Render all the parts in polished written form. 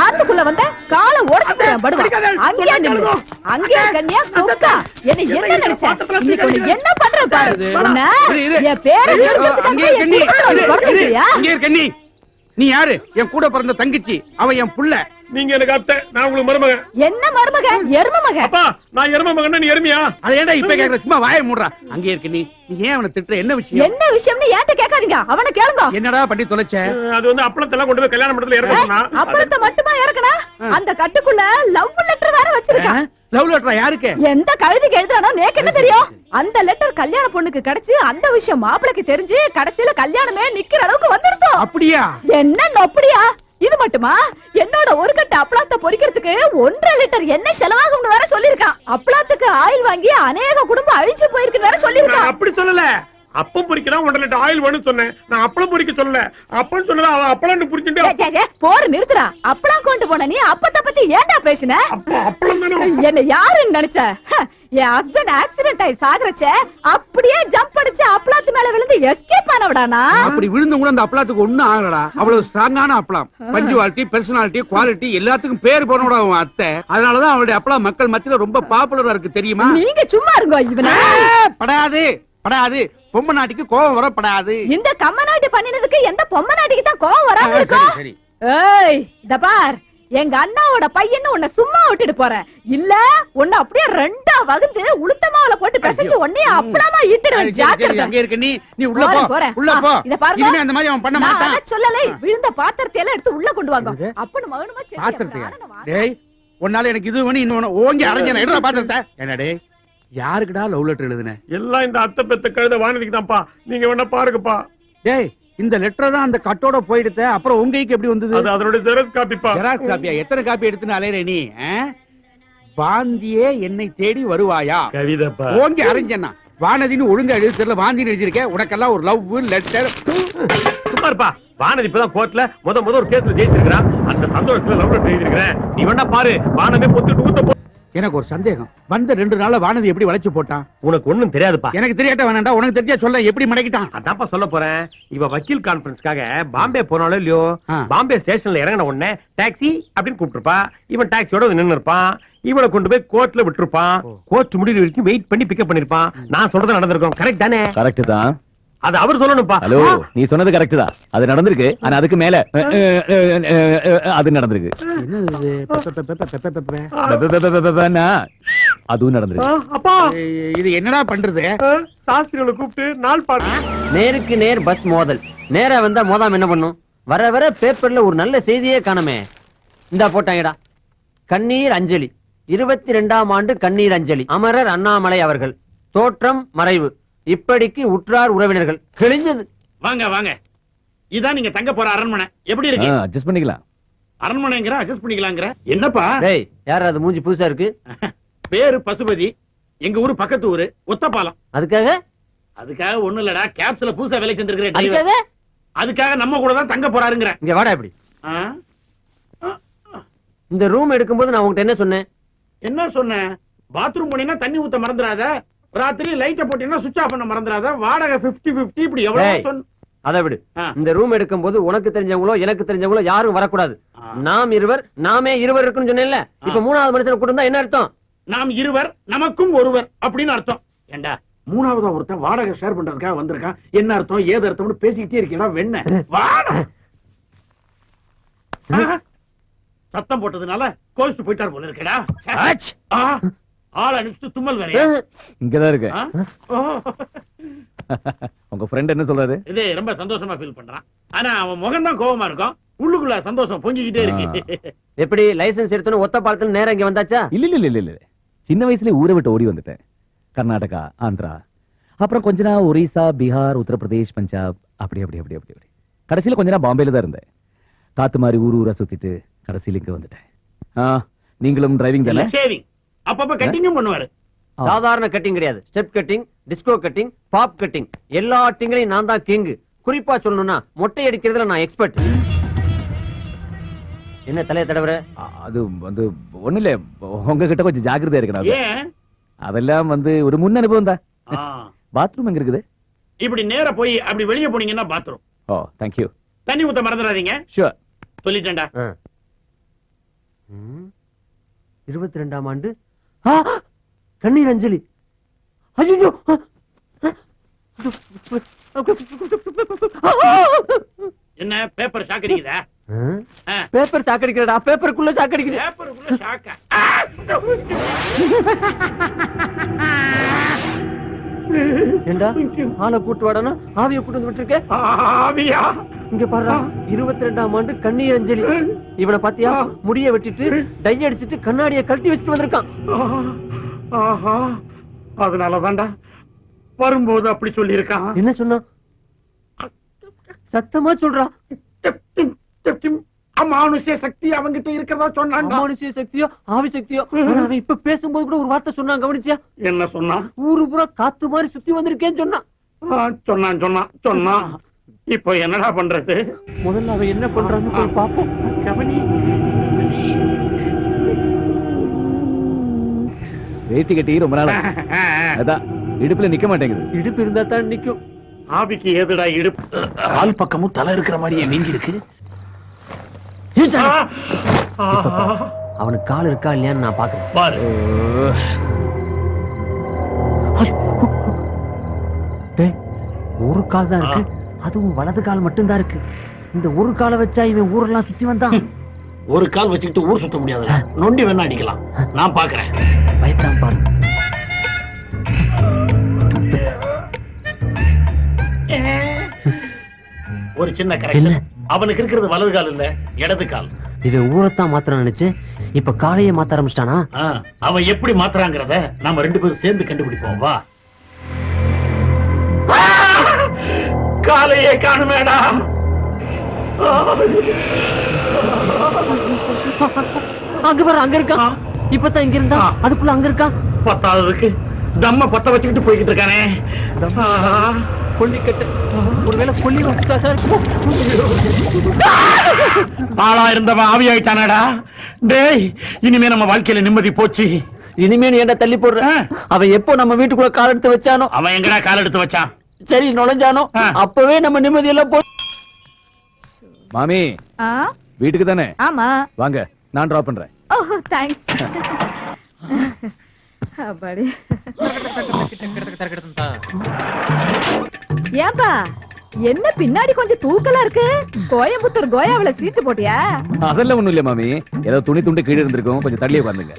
ஆத்துக்குள்ள வந்த கால உடைச்சுட்டேன் படுவா. அங்கேயே நில்லு. அங்கேயே கண்ணியா கொக்கா. என்ன நினைச்ச? இன்னைக்கு உன்னை என்ன பண்ற பாரு. என் பேரை கண்ணி, நீ யாரு? என் கூட பிறந்த தங்கச்சி, அவ என் புள்ள. நீங்க எனக்கு அத்தை, நான் உங்களுக்கு மருமக. என்ன மருமக? எரும மக. அப்பா, நான் எரும மகன்னா நீ எருமையா? அத ஏன்டா இப்ப கேக்குற? சும்மா வாயை மூடுறா. அங்கே இருக்க நீ ஏன் அவனை திட்டுற? என்ன விஷயம்? என்ன விஷயம்னு ஏன்ட்ட கேட்காதீங்க, அவனை கேளுங்க. என்னடா பண்ணி தொலைச்ச? அது வந்து அப்பளத்தெல்லாம் கொண்டு போய் கல்யாண மண்டபத்துல இறக்க சொன்னா. அப்பளத்தை மட்டுமா இறக்கனா? அந்த கட்டுக்குள்ள லவ் லெட்டர் வேற வச்சிருக்கான். லவ் லெட்டரா? யாருக்கு? எந்த கழுதிக்கு எழுதுறானோ நேக்கு என்ன தெரியும்? அந்த லெட்டர் கல்யாண பொண்ணுக்கு கிடைச்சு அந்த விஷயம் மாப்பிளைக்கு தெரிஞ்சு கடைசியில கல்யாணமே நிக்கிற அளவுக்கு வந்துடுதோ. அப்படியா? என்ன அப்படியா? இது மட்டுமா? என்னோட ஒரு கட்டு அப்பளத்தை பொரிக்கிறதுக்கு 1.5 லிட்டர் எண்ணெய் செலவாகும்னு வேற சொல்லிருக்கான். அப்பளத்துக்கு ஆயில் வாங்கி அநேக குடும்பம் அழிஞ்சு போயிருக்கு வேற சொல்லிருக்கான். அப்படி சொல்லல, அப்பம் பொரிக்கலாம் 1.5 லிட்டர் ஆயில் வேணும்னு சொன்னேன். நான் அப்பளம் பொரிக்க சொல்லல. அப்பன்னு சொன்னதா அவ அப்பளம் புரிஞ்சுட்டு போற நிறுத்துறா. அப்பளம் கொண்டு போன நீ அப்பத்தை பத்தி ஏன்டா பேசின? அப்பளம் தானே. என்ன யாருன்னு நினைச்ச? என் ஹஸ்பண்ட் ஆக்சிடென்ட் ஆயி சாகறச்ச அப்படியே ஜம்ப் அடிச்சு அப்பளத்து மேல விழுந்து எஸ்கேப் ஆனவடானா? அப்படி விழுந்து கூட அந்த அப்பளத்துக்கு ஒண்ணும் ஆகலடா. அவ்வளவு ஸ்ட்ராங்கான அப்பளம். பஞ்சுவாலிட்டி, பர்சனாலிட்டி, குவாலிட்டி எல்லாத்துக்கும் பேர் போனோட அவன் அத்தை. அதனாலதான் அவருடைய அப்பளம் மக்கள் மத்தியில ரொம்ப பாப்புலரா இருக்கு தெரியுமா? நீங்க சும்மா இருங்க. இவன படாது படாது. பொம்மை நாட்டிக்கு கோவம் வரப்படாது. இந்த கம்ம நாட்டி பண்ணினதுக்கு எந்த பொம்மை நாட்டிக்கு தான் கோவம் வராம இருக்கும்? சரி. ஏய் இத பார், எங்க அண்ணாவோட பையன்னு உன்னை சும்மா விட்டுட்டு போறேன். இல்ல உன்னை அப்படியே 2ஆ வகுந்து உளுத்தமாவுல போட்டு பிசைஞ்சு உன்னைய அப்பளமா ஈட்டுடுவேன். ஜாக்கிரதை. அங்க இருக்க நீ உள்ள போ. உள்ள போ. இத பாருங்க, இனிமே அந்த மாதிரி அவன் பண்ண மாட்டான். நான் சொல்லலை. விழுந்த பாத்திரத்தை எல்லாம் எடுத்து உள்ள கொண்டு வாங்க. அப்பன்னு மகனுமா சரி. பாத்திரத்தையா? டேய், உன்னால எனக்கு இது வேணும் இன்னொன்னு ஓங்கி அரைஞ்சன. எடுடா பாத்திரத்தை. என்னடே யாருக்குடா லவ் லெட்டர் எழுதுன? எல்லாம் இந்த அத்தை பெத்த கழுத வானதிக்கு தான்ப்பா. நீங்க வேணா பாருங்கப்பா. டேய், இந்த லெட்டர் தான் அந்த கட்டோட போயிடுத்த. அப்புறம் உங்க கைக்கு எப்படி வந்தது? அது அதோட ஜெராக்ஸ் காப்பிப்பா. ஜெராக்ஸ் காப்பியா? எத்தனை காப்பி எடுத்துன்னு அலையற நீ? வாந்தியே என்னை தேடி வருவாயா? கவிதைப்பா. ஓங்கி அரைஞ்சனா. வானதின்னு ஒழுங்கா எழுதி தெரியல, வாந்தின்னு எழுதிருக்க. உனக்கெல்லாம் ஒரு லவ் லெட்டர். சும்மா இருப்பா. வானதி இப்பதான் கோர்ட்ல முத ஒரு கேஸ்ல ஜெயிச்சிருக்கா. அந்த சந்தோஷத்துல லவ் லெட்டர் எழுதிருக்கிறேன். நீ வேணா பாரு. வானமே பொத்துட்டு ஊத்த. எனக்கு ஒரு சந்தேகம். வந்த 2 நாள்ல வானதி எப்படி வளைச்சு போட்டான்? உனக்கு ஒண்ணும் தெரியாதுப்பா. எனக்கு தெரியாட்ட வேணாண்டா. உனக்கு தெரிஞ்சா சொல்ல. எப்படி மடக்கிட்டான்? அதான்ப்பா சொல்ல போறேன். இவ வக்கீல் கான்ஃபரன்ஸ்க்காக பாம்பே போனாலும் இல்லையோ, பாம்பே ஸ்டேஷன்ல இறங்கின உடனே டாக்ஸி அப்படின்னு கூப்பிட்டுருப்பா. இவன் டாக்ஸியோட நின்று இருப்பான். இவனை கொண்டு போய் கோர்ட்ல விட்டுருப்பான். கோர்ட் முடிவு வரைக்கும் வெயிட் பண்ணி பிக்கப் பண்ணிருப்பான். நான் சொல்றது நடந்திருக்கும். கரெக்ட் தானே? கரெக்ட் தான். அது அவர் சொல்லணும்ப்பா. ஹலோ, நீ சொன்னது கரெக்ட் தான். அது நடந்திருக்கு. ஆனா அதுக்கு மேல அது நடந்திருக்கு. அதுவும் நடந்திருக்கு. அப்பா, இது என்னடா பண்றது? சாஸ்திரிகளை கூப்பிட்டு நாள் பாட்டு. நேருக்கு நேர் பஸ் மோதல். நேரா வந்தா மோதாம என்ன பண்ணும்? வர வர பேப்பர்ல ஒரு நல்ல செய்தியே காணுமே. இந்தா போட்டாங்கடா. கண்ணீர் அஞ்சலி. 22ஆம் ஆண்டு கண்ணீர் அஞ்சலி. அமரர் அண்ணாமலை அவர்கள். தோற்றம் மறைவு. இப்படிக்கு உற்றார் உறவினர்கள். கிழிஞ்சது. வாங்க வாங்க. இதான் நீங்க தங்க போற அரண்மனை. எப்படி இருக்கு? அட்ஜஸ்ட் பண்ணிக்கலாம். அரண்மனைங்கற அட்ஜஸ்ட் பண்ணிக்கலாங்கற. என்னப்பா? டேய், யார் அது? மூஞ்சி புதுசா இருக்கு. பேரு பசுபதி. எங்க ஊரு பக்கத்து ஊரு ஒத்தப்பாலம். அதுக்காக ஒண்ணு இல்லடா. கேப்ஸ்ல புதுசா வேலை செஞ்சிருக்கிற அதுக்காக டிரைவர். அதுக்காக நம்ம கூட தான் தங்க போறாருங்கற. இங்க வாடா இப்படி. இந்த ரூம் எடுக்கும்போது நான் உன்கிட்ட என்ன சொன்னேன்? என்ன சொன்னேன்? பாத்ரூம் போனீனா தண்ணி ஊத்த மறந்துடாத. ராத்திரி லைட்ட போட்டீங்கன்னா சுவிட்ச் ஆஃப் பண்ண மறந்துடாத. வாடகை 50-50 இப்படி எவ்வளவு சொன்ன. அதை விடு. இந்த ரூம் எடுக்கும்போது உனக்கு தெரிஞ்சவங்களோ எனக்கு தெரிஞ்சவங்களோ யாரும் வரக்கூடாது. நாம் இருவர், நாமே இருவர் இருக்குன்னு சொன்னேன்ல. இப்ப 3வது மனுஷனை கூட்டிருந்தா என்ன அர்த்தம்? நாம் இருவர், நமக்கும் ஒருவர் அப்படின்னு அர்த்தம். ஏண்டா 3வதா ஒருத்தன் வாடகை ஷேர் பண்றதுக்காக வந்திருக்கான். என்ன அர்த்தம் ஏது அர்த்தம்னு பேசிக்கிட்டே இருக்கீங்களா? வெண்ண வாடா. சத்தம் போட்டதுனால கோவிச்சு போயிட்டார் போல இருக்கடா. ஆள் அனுப்பிச்சு தும்மல் வேறையா? இங்கதான் இருக்கு. உங்க ஃப்ரெண்ட் என்ன சொல்றாரு? இது ரொம்ப சந்தோஷமா ஃபீல் பண்றான். ஆனா அவன் முகம் தான் கோவமா இருக்கும். உள்ளுக்குள்ள சந்தோஷம் பொங்கிக்கிட்டே இருக்கு. எப்படி லைசென்ஸ் எடுத்தோன்னு ஒத்த பாலத்துல நேரம் இங்க வந்தாச்சா? இல்ல. சின்ன வயசுல ஊரை விட்டு ஓடி வந்துட்டேன். கர்நாடகா, ஆந்திரா, அப்புறம் கொஞ்ச நாள் ஒரிசா, பீகார், உத்தரப்பிரதேஷ், பஞ்சாப், அப்படி கடைசியில கொஞ்ச நாள் பாம்பேல தான் இருந்தேன். காத்து மாதிரி ஊரா சுத்திட்டு கடைசியில இங்க வந்துட்டேன். நீங்களும் டிரைவிங் தானே? ஷேவிங் அப்பப்ப கட்டிங்கும் பண்ணுவாரு. சாதாரண கட்டிங் கிடையாது. Step cutting, disco cutting, bob cutting, எல்லா கட்டிங்லயும் நான் தான் கிங். குறிப்பா சொல்லணும்னா மொட்டை அடிக்கிறதுல நான் எக்ஸ்பர்ட். என்ன தலைய தடவற? அது வந்து ஒண்ணு இல்ல, உங்ககிட்ட கொஞ்சம் ஜாக்கிரதையா இருக்கணும். அதெல்லாம் வந்து ஒரு முன் அனுபவம் தான். பாத்ரூம் எங்க இருக்குது? இப்படி நேரா போய் அப்படி வெளியே போனீங்கன்னா பாத்ரூம். O, thank you. தண்ணி ஊத்த மறந்துடாதீங்க. ஷூர். சொல்லிட்டேன்டா. 22ஆம் ஆண்டு கண்ணீர் அஞ்சலி. ஐயோ, என்ன பேப்பர் சாக்கடிக்குதா? பேப்பர் சாக்கடிக்கிறடா, பேப்பருக்குள்ள சாக்கடிக்குது. பேப்பருக்குள்ள சாக்கா? ஏண்டா ஆளை கூட்டு வாடனா ஆவிய கூட்டு வந்து விட்டுருக்க. ஆவியா? இங்க பாருடா, 22ஆம் ஆண்டு கண்ணீர் அஞ்சலி. இவனை பாத்தியா? முடிய வெட்டிட்டு டை அடிச்சிட்டு கண்ணாடியை கழட்டி வச்சுட்டு வந்திருக்கான். ஆஹா, அதனாலதான்டா வரும்போது அப்படி சொல்லி இருக்கான். என்ன சொன்னா? சத்தமா சொல்றா. அமானுஷ்ய சக்தி அவங்கிட்ட இருக்கிறதா சொன்னான். அமானுஷ்ய சக்தியோ ஆவி சக்தியோ, ஆனா அவன் இப்ப பேசும்போது கூட ஒரு வார்த்தை சொன்னான், கவனிச்சியா? என்ன சொன்னா? ஊரு பூரா காத்து மாதிரி சுத்தி வந்திருக்கேன்னு சொன்னான். சொன்னான். இப்போ என்னடா பண்றது? முதல்ல அவன் என்ன பண்றான்னு போய் பாப்போம். கவனி. வேட்டி கட்டி ரொம்ப நாளா அதான் இடுப்புல நிக்க மாட்டேங்குது. இடுப்பு இருந்தா தான் நிக்கும். ஆவிக்கு ஏதுடா இடுப்பு? கால் பக்கமும் தலை இருக்கிற மாதிரியே வீங்கி இருக்கு. அவனுக்கு கால் இருக்கா இல்லையான்னு நான் பாக்குறேன். பாரு. ஒரு கால் தான் இருக்கு, அதுவும் வலது கால் மட்டும்தான் இருக்கு. இந்த ஒரு காலை வச்சா இவன் ஊரெல்லாம் சுத்தி வந்தான். ஒரு கால் வச்சுக்கிட்டு ஊர் சுத்த முடியாதுடா. நொண்டி வேணா அடிக்கலாம். நான் பாக்குறேன். பயப்படாம பாரு. ஒரு சின்ன கரெக்ஷன். அவனுக்கு இருக்கிறது வலது கால் இல்ல, இடது கால். இவன் ஊரத்தான் மாத்திர நினைச்சு இப்ப காலையே மாத்த ஆரம்பிச்சிட்டானா? அவன் எப்படி மாத்துறாங்கிறத நாம ரெண்டு பேரும் சேர்ந்து கண்டுபிடிப்போம். வா. காலையே காணுமேடா. அங்க பாரு, அங்க இருக்கா. இப்பதான் இங்க இருந்தா, அதுக்குள்ள அங்க இருக்கா. பத்தாவதுக்கு தம்ம பத்த வச்சுக்கிட்டு போய்கிட்டு இருக்கானே. கொல்லிக்கட்டு. ஒருவேளை கொல்லி ஆளா இருந்தவன் ஆவி ஆயிட்டானடா. டேய், இனிமே நம்ம வாழ்க்கையில நிம்மதி போச்சு. இனிமே நீ என்ன தள்ளி போடுற? அவன் எப்போ நம்ம வீட்டுக்குள்ள கால் எடுத்து வச்சானோ, அவன் எங்கடா கால் எடுத்து வச்சான்? சரி நுழைஞ்சானோ, அப்பவே நம்ம நிம்மதியெல்லாம் போ. மாமி வீட்டுக்கு தானே? ஆமா வாங்க, நான் டிராப் பண்றேன். ஓஹோ தேங்க்ஸ். அப்பாடி. ஏன்பா என்ன பின்னாடி கொஞ்சம் தூக்கலா இருக்கு? கோயம்புத்தூர் கோயாவில சீட்டு போட்டியா? அதெல்லாம் ஒண்ணும் இல்ல மாமி, ஏதோ துணி துண்டு கீழே இருந்திருக்கும், கொஞ்சம் தள்ளி உட்காந்துங்க.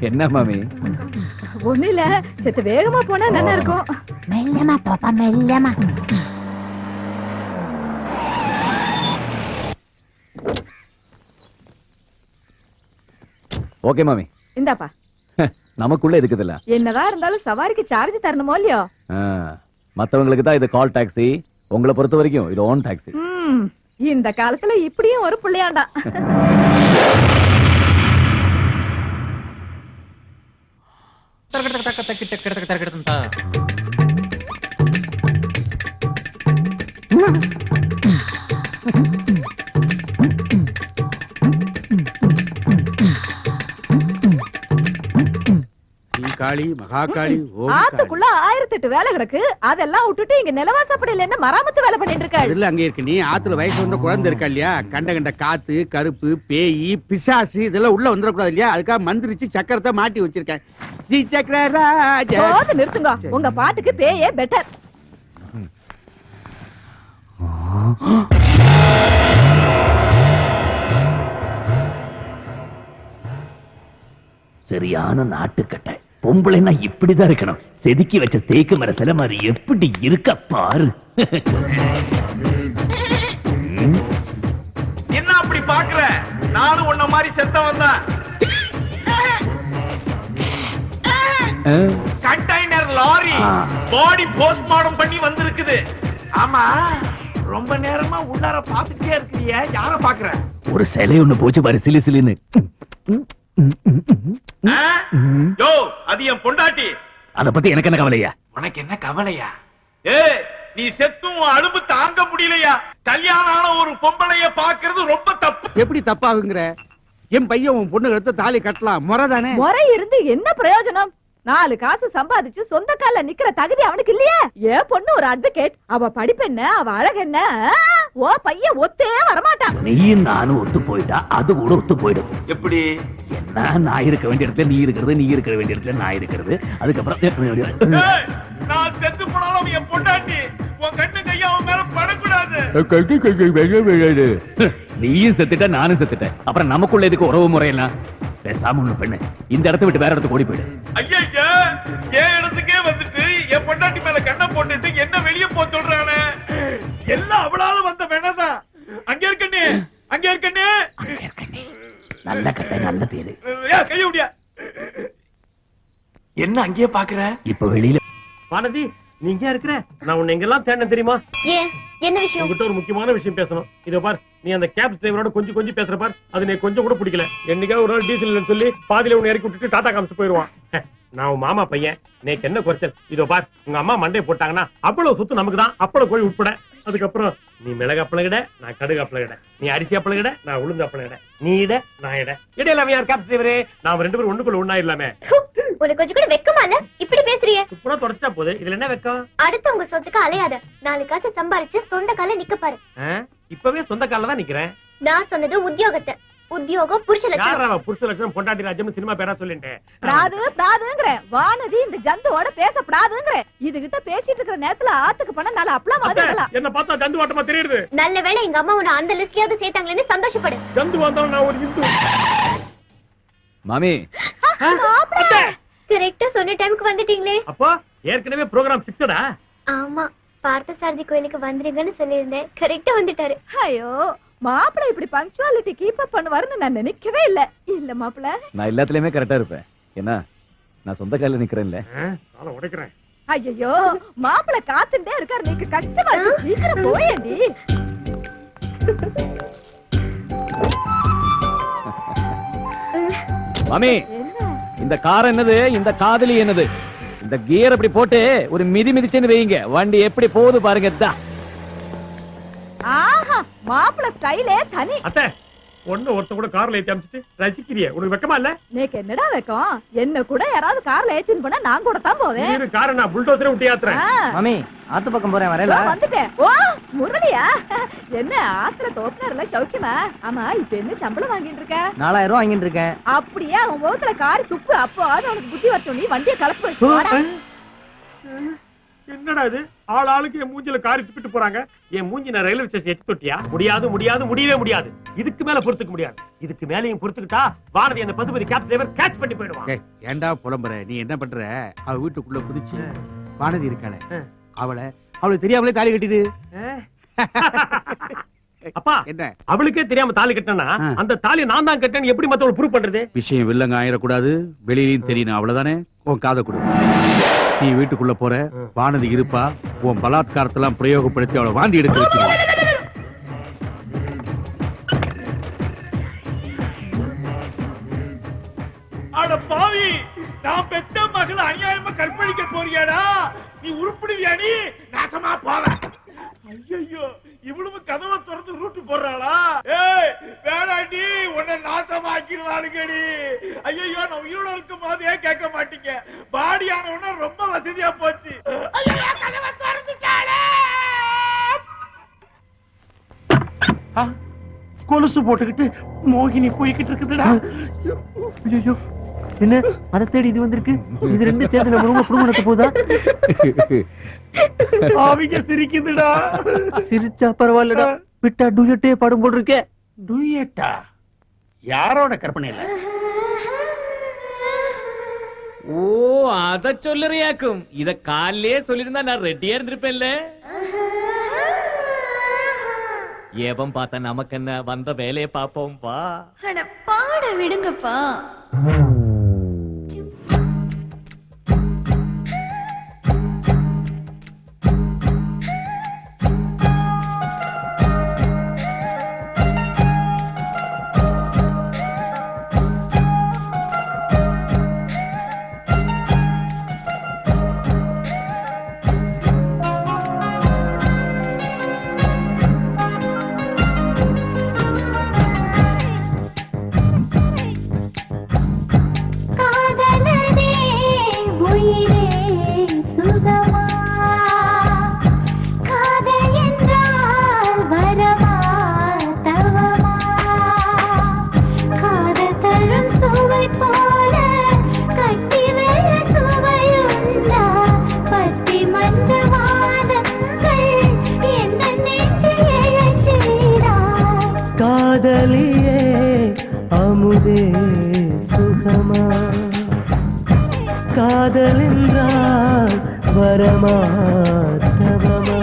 என்ன மாமி? ஒண்ணு இல்ல, செத்து வேகமா போனா நல்லா இருக்கும். மெல்லமா பாப்பா, மெல்லமா. ஓகே மாமி. இந்தாப்பா. நமக்குள்ள இருக்குதுல்ல. என்னதான் இருந்தாலும் சவாரிக்கு சார்ஜ் தரணுமோ இல்லையோ? மத்தவங்களுக்கு தான் இது கால் டாக்ஸி, உங்களை பொறுத்த வரைக்கும் இது ஓன் டாக்ஸி. இந்த காலத்துல இப்படியும் ஒரு பிள்ளையாண்டா. காளி மகாகாளி ஆத்துக்குள்ள 1008 வேலை கிடக்கு. அதெல்லாம் விட்டுட்டு இங்க நிலவாசப்படையில என்ன மராமத்து வேலை பண்ணிட்டு இருக்காரு? இல்ல, அங்க இருக்கு. நீ ஆத்துல வயசு வந்த குழந்தை இருக்கா இல்லையா, கண்ட கண்ட காத்து கருப்பு பேய் பிசாசு இதெல்லாம் உள்ள வந்துடக்கூடாது இல்லையா, அதுக்காக மந்திரிச்சு சக்கரத்தை மாட்டி வச்சிருக்கேன். ஜி சக்கரராஜ. போது நிறுத்துங்க, உங்க பாட்டுக்கு பேயே பெட்டர். சரியான நாட்டுக்கட்டை. பொம்பளைன்னா இப்படிதான் இருக்கணும். செதுக்கி வச்ச தேக்கு மர சில மாதிரி எப்படி இருக்க பாரு. என்ன அப்படி பாக்குற? நானும் உன்ன மாதிரி செத்தவன் தான். கண்டெய்னர் லாரி பாடி போஸ்ட்மார்டம் பண்ணி வந்திருக்குது. ஆமா, ரொம்ப நேரமா உள்ளார பாத்துட்டே இருக்கிறிய, யார பாக்குற? ஒரு சிலை ஒண்ணு போச்சு பாரு, சிலி சிலின்னு. யோ, அது என் பொண்டாட்டி. அத பத்தி எனக்கு என்ன கவலையா? உனக்கு என்ன கவலையா? ஏய், நீ செத்தும் உன் அலும்பு தாங்க முடியலையா? கல்யாணம் ஆன ஒரு பொம்பளைய பாக்குறது ரொம்ப தப்பு. எப்படி தப்பாகுங்கிற? என் பையன் உன் பொண்ணு எடுத்து தாலி கட்டலாம், முறைதானே? முறை இருந்து என்ன பிரயோஜனம்? 4 காசு சம்பாதிச்சு சொந்த கால்ல நிக்கிற தகுதி அவனுக்கு இல்லையே. ஏன் பொண்ணு ஒரு அட்வொகேட், அவ படிப்பென்ன, அவ அழகென்ன? ஓ பையன் ஒத்தே வரமாட்டான். நீயும் நானும் ஒத்து போயிட்டா அது கூட ஒத்து போயிடும். எப்படி? என்ன, நான் இருக்க வேண்டிய இடத்துல நீ இருக்கிறது, நீ இருக்கிற வேண்டிய இடத்துல நான் இருக்கிறது. அதுக்கப்புறம் ஏய், நான் செத்து போனாலும் என் பொண்டாட்டி உன் கண்ணு கையா அவன் மேல படக்கூடாது. நீயும் செத்துட்ட, நானும் செத்துட்டேன். அப்புறம் நமக்குள்ள இதுக்கு உறவு முறையெல்லாம் பேசாம ஒண்ணு பெண்ணு, இந்த இடத்த விட்டு வேற இடத்துக்கு ஓடி போயிடு. ஐயா, என் இடத்துக்கே வந்துட்டு என் பொண்டாட்டி மேல கண்ணை போட்டுட்டு என்ன வெளியே போ சொல்றானே. எல்லாம் அவளால வந்த வேணாதான். அங்க இருக்கண்ணே, அங்க இருக்கண்ணே. நல்ல கட்டை, நல்ல பேரு. கைய விடியா. என்ன அங்கேயே பாக்குற? இப்ப வெளியில வானதி, நீ இங்க இருக்கிற? நான் உன்னை எங்கெல்லாம் தேடினேன் தெரியுமா? ஏன், என்ன விஷயம்? உங்ககிட்ட ஒரு முக்கியமான விஷயம் பேசணும். இதோ பார், நீ அந்த கேப் டிரைவரோட கொஞ்சம் பேசுற பார், அது நீ கொஞ்சம் கூட பிடிக்கல. என்னைக்கா ஒரு நாள் டீசல் இல்லைன்னு சொல்லி பாதியில உன்னை இறக்கி விட்டுட்டு டாடா காமிச்சு போயிடுவான். நான் உன் மாமா பையன், நேக்கு என்ன குறைச்சல்? இதோ பார், உங்க அம்மா மண்டையை போட்டாங்கன்னா அவ்வளவு சொத்து நமக்கு தான், அப்பளம் கோழி உட்பட. அதுக்கப்புறம் நீ மிளகு அப்பளகிட, நான் கடுகு அப்பளகிட. நீ அரிசி அப்பளகிட, நான் உளுந்து அப்பளகிட. நீ இட, நான் இட. இடையில யார் கேப் டிரைவரே? நாம 2 பேரும் ஒண்ணுக்குள்ள ஒண்ணாயிரலாமே. உனக்கு கொஞ்சம் கூட வெக்கமா இல்ல? இப்படி பேசுறியே. துப்புரா தொடச்சிட்டா போகுது, இதுல என்ன வெக்கம்? அடுத்தவங்க சொத்துக்கு அலையாத. 4 காசு சம்பாரிச்சு சொந்த கால நிக்க பாரு. இப்பவே சொந்த கால்ல தான் நிக்கிறேன். நான் சொன்னது உத்தியோகத்தை. உத்தியோகம் புருஷ லட்சணம். யாரா புருஷ லட்சணம் பொண்டாட்டி ராஜ்யம் சினிமா பேரா சொல்லிட்டேன். பிராதுங்கற வானதி இந்த ஜந்துவோட பேசப்படாதுங்கற. இதுகிட்ட பேசிட்டு இருக்கிற நேரத்துல ஆத்துக்கு பண்ண நல்ல அப்பளம் மாதிரிலாம். என்ன பார்த்தா ஜந்து வாட்டமா தெரியுது. நல்ல வேளை எங்க அம்மா உன்னை அந்த லிஸ்ட்லயாவது சேர்த்தாங்களேன்னு சந்தோஷப்படு. ஜந்து வந்தா நான் ஒரு இந்து. மாமி, கரெக்ட்டா சொன்ன டைமுக்கு வந்துட்டீங்களே. அப்போ ஏற்கனவே ப்ரோகிராம் ஃபிக்ஸடா? ஆமா, பார்த்தசாரதி கோயிலுக்கு வந்துருங்கன்னு சொல்லியிருந்தேன். கரெக்ட்டா வந்துட்டாரு. ஐயோ, மாப்பிள்ளை இப்படி பங்க்சுவாலிட்டி கீப் அப் பண்ணுவாருன்னு நான் நினைக்கவே இல்ல. இல்ல மாப்பிள்ளை, நான் எல்லாத்துலயுமே கரெக்டா இருப்பேன். என்ன, நான் சொந்த காலில் நிக்கிறேன்ல. காலை உடைக்கிறேன். ஐயோ மாப்பிள்ளை காத்துட்டே இருக்காரு, நீங்க கஷ்டமா இருக்கு. சீக்கிரம் போயேண்டி. மாமி, இந்த கார் என்னது, இந்த காதலி என்னது? இந்த கியர் அப்படி போட்டு ஒரு மிதி மிதிச்சுன்னு வைங்க, வண்டி எப்படி போகுது பாருங்க. ஆஹா, மாப்பிள்ளை ஸ்டைலே தனி. அத்தை, ஒருத்த கூட கார்ல ஏத்தி அமிச்சிட்டு ரசிக்கிறியே, உனக்கு வெக்கமா இல்ல? நேக்கு என்னடா வைக்கும்? என்ன கூட யாராவது கார்ல ஏத்தின்னு போனா நான் கூட தான் போவேன். நீ காரை நான் புல்டோசரே விட்டு ஏத்துறேன். மாமி, ஆத்து பக்கம் போறேன், வரல. வந்துட்டேன். ஓ முரளியா, என்ன ஆத்திர தோப்பினர்ல சௌக்கியமா? ஆமா, இப்ப என்ன சம்பளம் வாங்கிட்டு இருக்க? 4000 ரூபாய் வாங்கிட்டு இருக்கேன். அப்படியே அவன் முகத்துல காரி துப்பு. அப்போ அது அவனுக்கு புத்தி வரட்டும். நீ வண்டியை கலப்பு. என்னடா இது, ஆளுக்கு என் மூஞ்சில காரி துப்பிட்டு போறாங்க. என் மூஞ்சி நான் ரயில்வே ஸ்டேஷன் எத்தி தொட்டியா? முடியாது, முடியவே முடியாது. இதுக்கு மேல பொறுத்துக்க முடியாது. இதுக்கு மேலயும் பொறுத்துக்கிட்டா வானதி அந்த பசுபதி கேப் டிரைவர் கேட்ச் பண்ணி போயிடுவான். ஏண்டா புலம்புற? நீ என்ன பண்ற? அவ வீட்டுக்குள்ள புடிச்சு வானதி இருக்காளே, அவளுக்கு தெரியாமலே தாலி கட்டிடு. அப்பா, என்ன அவளுக்கே தெரியாம தாலி கட்டினா அந்த தாலி நான் தான் கட்டேன்னு எப்படி மத்தவங்க ப்ரூவ் பண்றது? விஷயம் வில்லங்க ஆயிடக்கூடாது, வெளியிலயும் தெரியணும், அவ்வளவுதானே. உன் காதை கொடு. நீ வீட்டுக்குள்ள போற, வானதி இருப்பா. உன் பலாத்காரத்தெல்லாம் பிரயோகப்படுத்தி அவளை வாந்தி எடுக்க வச்சிருவான். அட பாவி, நான் பெத்த மகளை அநியாயமா கற்பழிக்க போறியாடா? நீ உருப்பிடுவியா? நீ நாசமா போவ. ஐயோ, இவ்வளவு கதவை திறந்து ரூட்டு போடுறாளா? ஏய் வேணாண்டி, உன்னை நாசமாக்கிடுவாளுங்கடி. ஐயோ, நான் உயிரோட இருக்கும் போதே கேட்க மாட்டீங்க. பாடி ஆனவன ரொம்ப வசதியா போச்சு. ஐயோ, கதவை திறந்துட்டாளே. கொலுசு போட்டுக்கிட்டு மோகினி போய்கிட்டு இருக்குதுடா. ஐயோ, என்ன அதை தேடி இது வந்திருக்கு? இது ரெண்டு சேர்ந்து நம்ம ரூம்ல குடும்பத்தை போதா? அவங்க சிரிக்குதுடா. சிரிச்சா பரவாயில்லடா, விட்டா டூயட்டே பாடும் போல் இருக்கே. டூயட்டா? யாரோட கற்பனையில? ஓ, அத சொல்லுறியாக்கும். இத காலையே சொல்லிருந்தா நான் ரெடியா இருந்திருப்பேன்ல. ஏவம் பார்த்தா நமக்கு என்ன, வந்த வேலையை பாப்போம் வா. பாட விடுங்கப்பா. காதல் என்றால் வரமா தவமா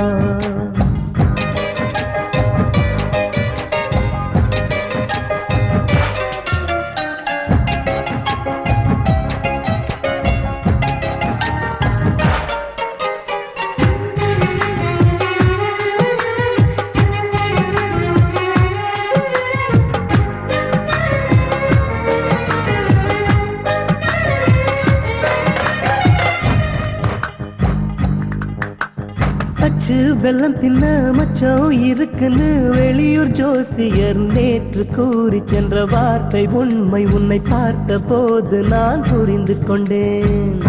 அச்சு வெள்ளம் தின்ன மச்சம் இருக்குன்னு வெளியூர் ஜோசியர் நேற்று கூறி சென்ற வார்த்தை உண்மை. உன்னை பார்த்த போது நான் புரிந்து கொண்டேன்.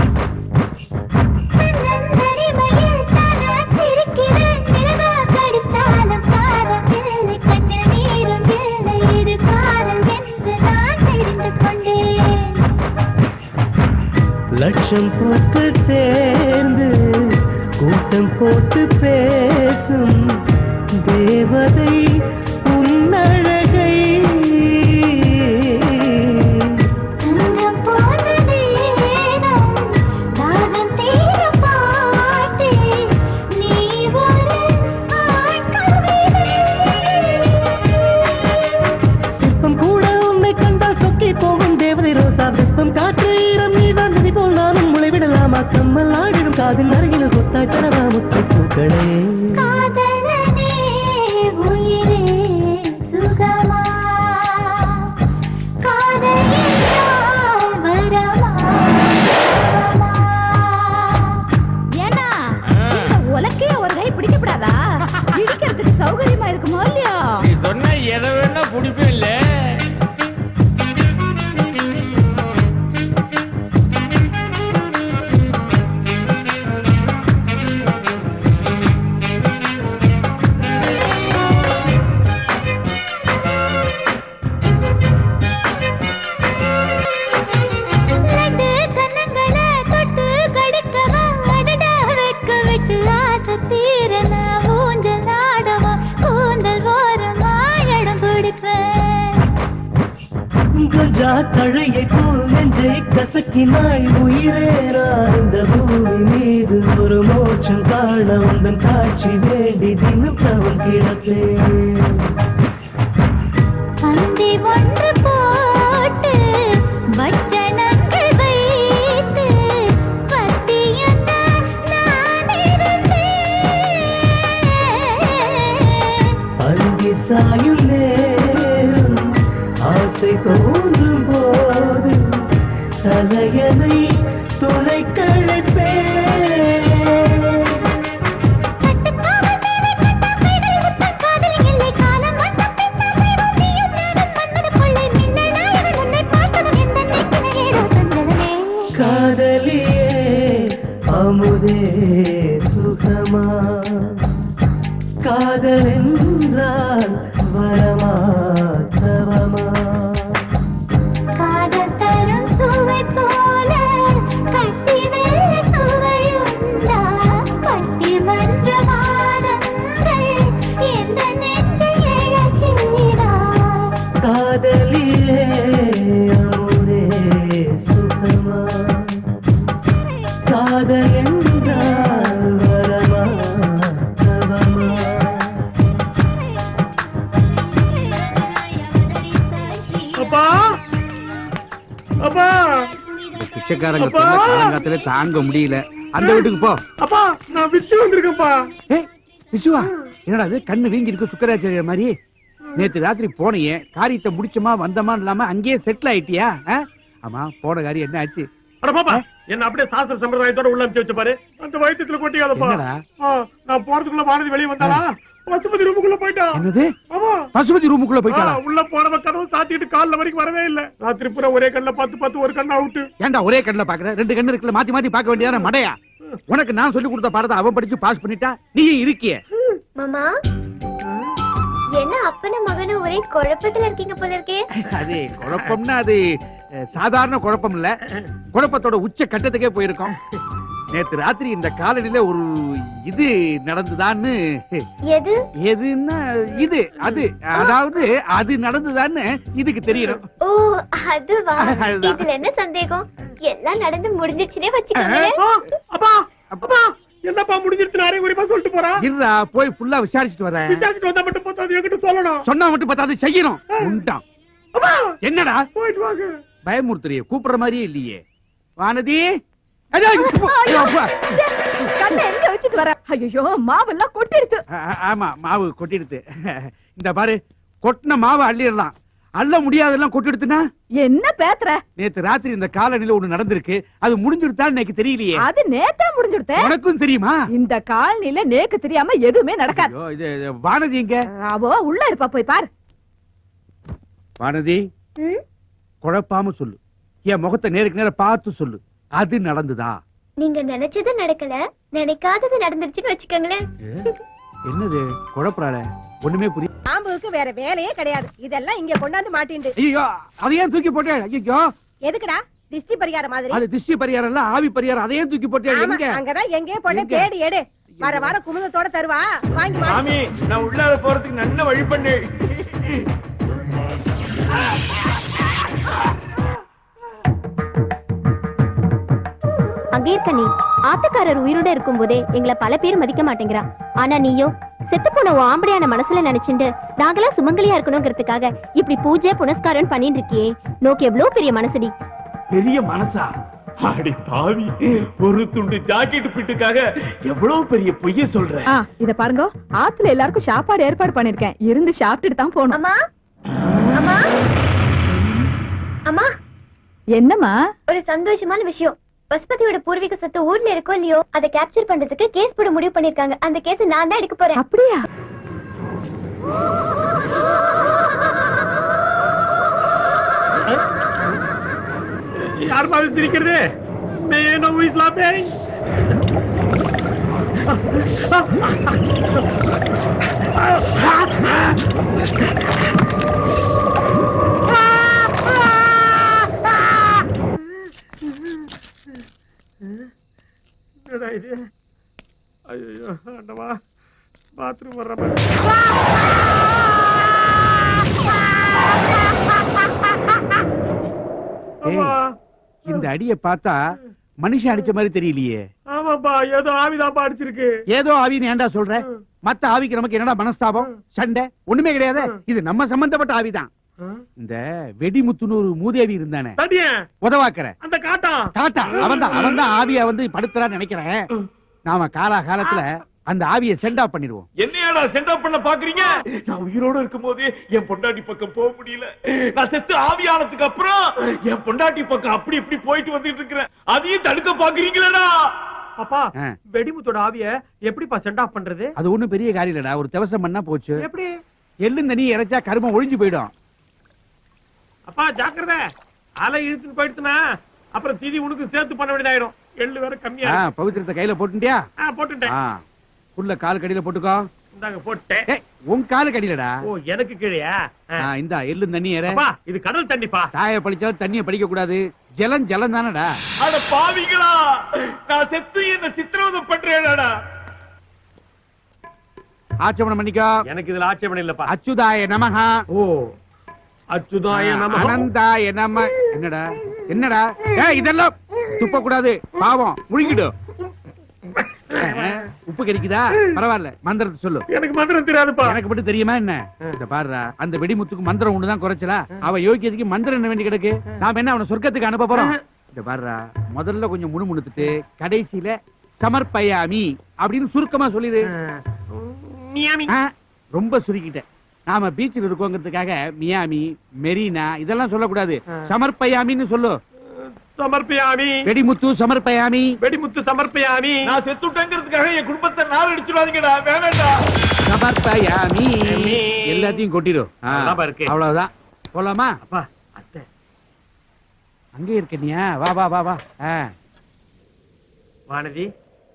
லட்சம் பூக்கள் சேர்ந்து கூட்டம் போட்டு பேசும் தேவதை உன்னழகை சிற்பம் கூட உன்னை கண்டால் சொக்கி போகும் தேவதை ரோசா. வெப்பம் காற்று ஈரம் நீதான் நதி போல் நானும் முளைவிடலாமா? கம்மல் ஆடிடும் காதின் அருகில் கொத்தாய் தரவா முத்து பூக்களே. ஏன்னா இந்த உலக்கைய ஒரு கை பிடிக்கப்படாதா? இடிக்கிறதுக்கு சௌகரியமா இருக்குமோ இல்லையோ? நீ சொன்ன எதை வேணா பிடிப்பே இல்ல. தழையை போல் நெஞ்சை கசக்கினாய் உயிரேரா. இந்த பூமி மீது ஒரு மோட்சம் காண உந்தன் காட்சி வேண்டி தினம் தவம் கிடப்பேன். பந்தி ஒன்று போட்டு பட்சணங்கள் வைத்து பத்தியந்த நான் இருந்தேன். அங்கி சாயும் நேரம் ஆசை தோன்றும் போது தலையனை துணை கழைப்பே. காதலியே அமுதே சுகமா காதல் என்றால் வரமா தவமா. காதல் தரும் சுவை போல கட்டி வெள்ள சுவையுண்டா? பட்டிமன்ற வாதங்கள் எந்த நெஞ்சை எழச் செய்தார். காதலிலே அமுதே சுகமா காதல் என்றால் வரமா தவமா. அப்பா அப்பா பிச்சைக்காரங்க தொல்லை காலங்காத்துல தாங்க முடியல. அந்த வீட்டுக்கு போ. அப்பா நான் விச்சு வந்திருக்கேன்ப்பா. ஏய் விசுவா, என்னடா அது கண்ணு வீங்கி இருக்கு சுக்கராச்சாரிய மாதிரி? நேத்து ராத்திரி போனியே, காரியத்தை முடிச்சமா வந்தமா இல்லாம அங்கேயே செட்டில் ஆயிட்டியா? ஆமா, போன காரியம் என்ன ஆச்சு? அட பாப்பா, என்ன அப்படியே சாஸ்திர சம்பிரதாயத்தோட உள்ள அனுப்பிச்சு வச்சு பாரு. அந்த வயித்துல கொட்டிக்காதப்பா. நான் போறதுக்குள்ள வானதி வெளியே வந்தாளா? பசுபதி ரூமுக்குள்ள போயிட்டா. என்னது? ஆமா, பசுபதி ரூமுக்குள்ள போயிட்டாளா? உள்ள போனவ கதவு சாத்திட்டு கால்ல வரைக்கும் வரவே இல்ல. ராத்திரி பூரா ஒரே கண்ணுல பார்த்து ஒரு கண்ணு அவுட்டு. ஏன்டா ஒரே கண்ணுல பாக்குற? ரெண்டு கண்ணு இருக்குல்ல, மாத்தி மாத்தி பார்க்க வேண்டியதானே மடையா? உனக்கு நான் சொல்லி கொடுத்த பாடத்தை அவன் படிச்சு பாஸ் பண்ணிட்டா, நீ இருக்கிய. மாமா, என்ன அப்பனும் மகனும் ஒரே குழப்பத்துல இருக்கீங்க போல இருக்கே. அது குழப்பம்னா அது சாதாரண குழப்பம் இல்ல, குழப்பத்தோட உச்ச கட்டத்துக்கே போயிருக்கோம். நேத்து ராத்திரி இந்த காலனில ஒரு இது நடந்துதான்னு. எது? எதுன்னா இது அது, அதாவது அது நடந்துதான்னு இதுக்கு தெரியணும். ஓ அதுவா? இதுல என்ன சந்தேகம்? எல்லாம் நடந்து முடிஞ்சிச்சுனே வச்சுக்கோங்களேன். அப்பா அப்பா என்னப்பா முடிஞ்சிருச்சு அரே குறிப்பா சொல்லிட்டு போறா. இருடா போய் ஃபுல்லா விசாரிச்சுட்டு வரேன். விசாரிச்சுட்டு வந்தா மட்டும் போதாது, என்கிட்ட சொல்லணும். சொன்னா மட்டும் பத்தாது, செய்யணும். உண்டான். அப்பா என்னடா போயிட்டு வாங்க. பயமுறுத்துறிய, கூப்பிடுற மாதிரியே இல்லையே. வானதி கண்ணை எங்க வச்சுட்டு வர? ஐயோ மாவெல்லாம் கொட்டிடுது. ஆமா மாவு கொட்டிடுது. இந்த பாரு, கொட்டின மாவை அள்ளிடலாம், அள்ள முடியாதெல்லாம் கொட்டிடுத்துனா என்ன பேத்துற? நேத்து ராத்திரி இந்த காலனில ஒண்ணு நடந்திருக்கு, அது முடிஞ்சுடுத்தான்னு எனக்கு தெரியலையே. அது நேத்தா முடிஞ்சுடுத்த. உனக்கும் தெரியுமா? இந்த காலனில நேக்கு தெரியாம எதுவுமே நடக்காது. ஐயோ, இது வானதி எங்க? அவோ உள்ள இருப்பா, போய் பாரு. வானதி, ம்? குழப்பாம சொல்லு, என் முகத்தை நேருக்கு நேர பார்த்து சொல்லு, அது நடந்துதா? நீங்க நினைச்சது நடக்கல, நினைக்காதது நடந்துருச்சுன்னு வச்சுக்கோங்களேன். என்னது குழப்பறாள? ஒண்ணுமே புரிய. பாம்புக்கு வேற வேலையே கிடையாது, இதெல்லாம் இங்க கொண்டாந்து மாட்டிண்டு. ஐயோ, அதையே தூக்கி போட்டே. ஐயோ எதுக்குடா? திஷ்டி பரிகார மாதிரி. அது திஷ்டி பரிகாரம் இல்ல, ஆவி பரிகாரம். அதையே தூக்கி போட்டே. எங்க? அங்கதான் எங்கே போட்ட, தேடி எடு. வர வர குமுதத்தோட தருவா, வாங்கி மாமி நான் உள்ளாத போறதுக்கு நல்ல வழி பண்ணு. அங்கே இருக்க நீ ஆத்தக்காரர் உயிரோட இருக்கும் போதே எங்களை பல பேர் மதிக்க மாட்டேங்கிறான். ஆனா நீயோ செத்து போன ஆம்படியான மனசுல நினைச்சுட்டு நாங்களாம் சுமங்கலியா இருக்கணுங்கிறதுக்காக இப்படி பூஜை புனஸ்காரம் பண்ணிட்டு இருக்கியே, நோக்கு எவ்வளவு பெரிய மனசுடி. பெரிய மனசா? அடி பாவி, ஒரு துண்டு ஜாக்கெட் பிட்டுக்காக எவ்வளவு பெரிய பொய்ய சொல்ற. இத பாருங்க, ஆத்துல எல்லாருக்கும் சாப்பாடு ஏற்பாடு பண்ணிருக்கேன், இருந்து சாப்பிட்டுட்டு தான் போகணும். அம்மா அம்மா அம்மா, என்னம்மா? ஒரு சந்தோஷமான விஷயம். பசுபதியோட பூர்வீக சொத்து ஊர்ல இருக்கோ இல்லையோ, அதை கேப்சர் பண்றதுக்கு கேஸ் போட முடிவு பண்ணிருக்காங்க. அந்த கேஸ் நான் தான் எடுக்க போறேன். அப்படியா? யார் மாதிரி சிரிக்கிறது? மேனோ இஸ் லாபிங். என்னடா இது? ஐயோ ஆண்டவா, பாத்ரூம் வர்ற மாதிரி. இந்த அடிய பார்த்தா மனுஷன் அடிச்ச மாதிரி தெரியலையே. ஆமாப்பா, ஏதோ ஆவிதாப்பா அடிச்சிருக்கு. ஏதோ ஆவின்னு ஏன்டா சொல்ற? மத்த ஆவிக்கு நமக்கு என்னடா மனஸ்தாபம், சண்டை? ஒண்ணுமே கிடையாது. இது நம்ம சம்பந்தப்பட்ட ஆவிதான். இந்த வெடிமுத்துன்னு ஒரு மூதேவி இருந்தானே, உதவாக்கற அந்த காட்டா காட்டா, அவன்தான் ஆவியா வந்து படுத்துறான்னு நினைக்கிறேன். நாம காலகாலத்துல அந்த ஆவியை சென்ட் ஆஃப் பண்ணிடுவோம். என்னையாடா சென்ட் ஆஃப் பண்ண பாக்குறீங்க? நான் உயிரோட இருக்கும்போது என் பொண்டாட்டி பக்கம் போக முடியல. நான் செத்து ஆவியானதுக்கு அப்புறம் என் பொண்டாட்டி பக்கம் அப்படி இப்படி போயிட்டு வந்துட்டு இருக்கிறேன். அதையும் தடுக்க பாக்குறீங்களா? அப்பா, வெடிமுத்தோட ஆவிய எப்படிப்பா சென்ட் ஆஃப் பண்றது? அது ஒண்ணும் பெரிய காரியம் இல்லடா, ஒரு தவசம் பண்ணா போச்சு. எப்படி? எள்ளும் தண்ணி இறைச்சா கருமம் ஒழிஞ்சு போயிடும். அப்பா ஜாக்கிரதை, அலை இழுத்துட்டு போயிடுச்சுனா அப்புறம் தீதி உனக்கு சேர்த்து பண்ண வேண்டியதாயிடும். எள்ளு வேற கம்மியா. பவித்திரத்தை கையில போட்டுட்டியா? போட்டுட்டேன். புள்ள கால் கடியில போட்டுக்கோ. இந்தாங்க போட்டேன். உன் காலு கடியிலடா. ஓ, எனக்கு கீழயா? இந்த எள்ளு தண்ணி ஏற. இது கடல் தண்ணிப்பா. தாய பழிச்சாலும் தண்ணிய படிக்க கூடாது. ஜலம் ஜலம் தானடா. அட பாவிங்களா, நான் செத்து என்ன சித்திரவதை பண்றேன்டா. ஆட்சேபணம் பண்ணிக்கோ. எனக்கு இதுல ஆட்சேபணம் இல்லப்பா. அச்சுதாய நமஹ. ஓ, அச்சுதாய நமஹ. அனந்தாய நம. என்னடா என்னடா? இதெல்லாம் துப்ப கூடாது, பாவம், முழுங்கிடு. உப்பு கறிக்குதா? பரவாயில்ல, மந்திரத்தை சொல்லு. எனக்கு மந்திரம் தெரியாதுப்பா. எனக்கு மட்டும் தெரியுமா என்ன? இந்த பாருடா, அந்த வெடிமுத்துக்கு மந்திரம் ஒண்ணுதான் குறைச்சலா? அவ யோகியதுக்கு மந்திரம் என்ன வேண்டி கிடக்கு? நாம என்ன அவனை சொர்க்கத்துக்கு அனுப்ப போறோம்? இந்த பாருடா, முதல்ல கொஞ்சம் முணுமுணுத்துட்டு கடைசியில சமர்ப்பயாமி அப்படின்னு சுருக்கமா சொல்லிடு. ரொம்ப சுருக்கிட்டேன். நாம பீச்சில் இருக்கோங்கிறதுக்காக மியாமி, மெரினா இதெல்லாம் சொல்லக்கூடாது. சமர்ப்பயாமின்னு சொல்லு. சமர்ப்பயாமி. வெடிமுத்து சமர்ப்பயாமி. வெடிமுத்து சமர்ப்பயாமி. நான் செத்துட்டேங்கிறதுக்காக என் குடும்பத்தை நார் அடிச்சிடாதீங்கடா, வேணாம்டா. சமர்ப்பயாமி. எல்லாத்தையும் கொட்டிடும். அவ்வளவுதான். போலாமா? அப்பா, அத்தை அங்கே இருக்கனியா? வா வா வா வா. வானதி,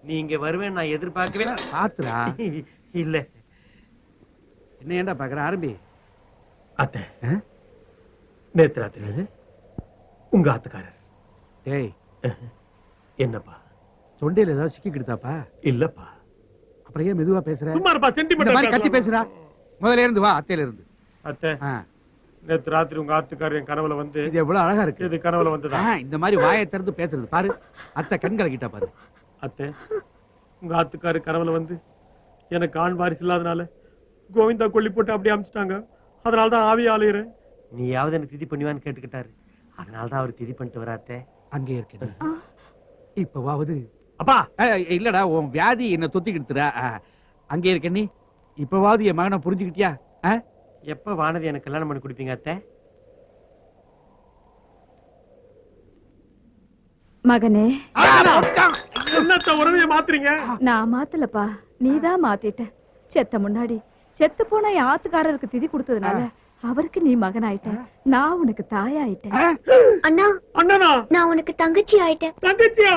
நீ இங்க வருவேன் நான் எதிர்பார்க்கவே. பாத்துரா. இல்ல. என்ன ஏண்டா பாக்குற? ஆரம்பி. அத்தை, நேத்து ராத்திரி உங்க ஆத்துக்காரர். டேய், என்னப்பா தொண்டையில ஏதாவது சிக்கிக்கிடுதாப்பா? இல்லப்பா. அப்புறம் ஏன் மெதுவா பேசுற? சும்மா இருப்பா, இந்த மாதிரி கத்தி பேசுறா. முதல்ல இருந்து வா, அத்தையில இருந்து. அத்தை, நேத்து ராத்திரி உங்க ஆத்துக்காரர் என் கனவுல வந்து இது எவ்வளவு அழகா இருக்கு. இது கனவுல வந்ததா? இந்த மாதிரி வாயை திறந்து பேசுறது பாரு. அத்தை கண்களை கிட்ட பாரு. அத்தை, உங்க ஆத்துக்காரர் கனவுல வந்து எனக்கு ஆண் வாரிசு இல்லாதனால கோவிந்தா கொல்லி போட்டு அப்படியே அமிச்சிட்டாங்க. அதனாலதான் ஆவி ஆலையிறேன். நீயாவது எனக்கு திதி பண்ணுவான்னு கேட்டுக்கிட்டாரு. அதனாலதான் அவர் திதி பண்ணிட்டு வராத்தே. அங்கே இருக்கேன். இப்பவாவது அப்பா இல்லடா, உன் வியாதி என்ன தொத்திக்கிட்டுற. அங்கே இருக்க நீ இப்பவாவது என் மகனை புரிஞ்சுக்கிட்டியா? எப்ப வானதி எனக்கு கல்யாணம் பண்ணி கொடுப்பீங்க அத்தை? மகனே, என்னத்த உறவைய மாத்துறீங்க? நான் மாத்தலப்பா, நீதான் மாத்திட்ட. செத்த முன்னாடி செத்து போன என் ஆத்துக்காரருக்கு திதி கொடுத்ததுனால அவருக்கு நீ மகனாயிட்ட. நான் உனக்கு தாயாயிட்டேன். அண்ணா, அண்ணனா நான் உனக்கு தங்கச்சி ஆயிட்டேன். தங்கச்சியா?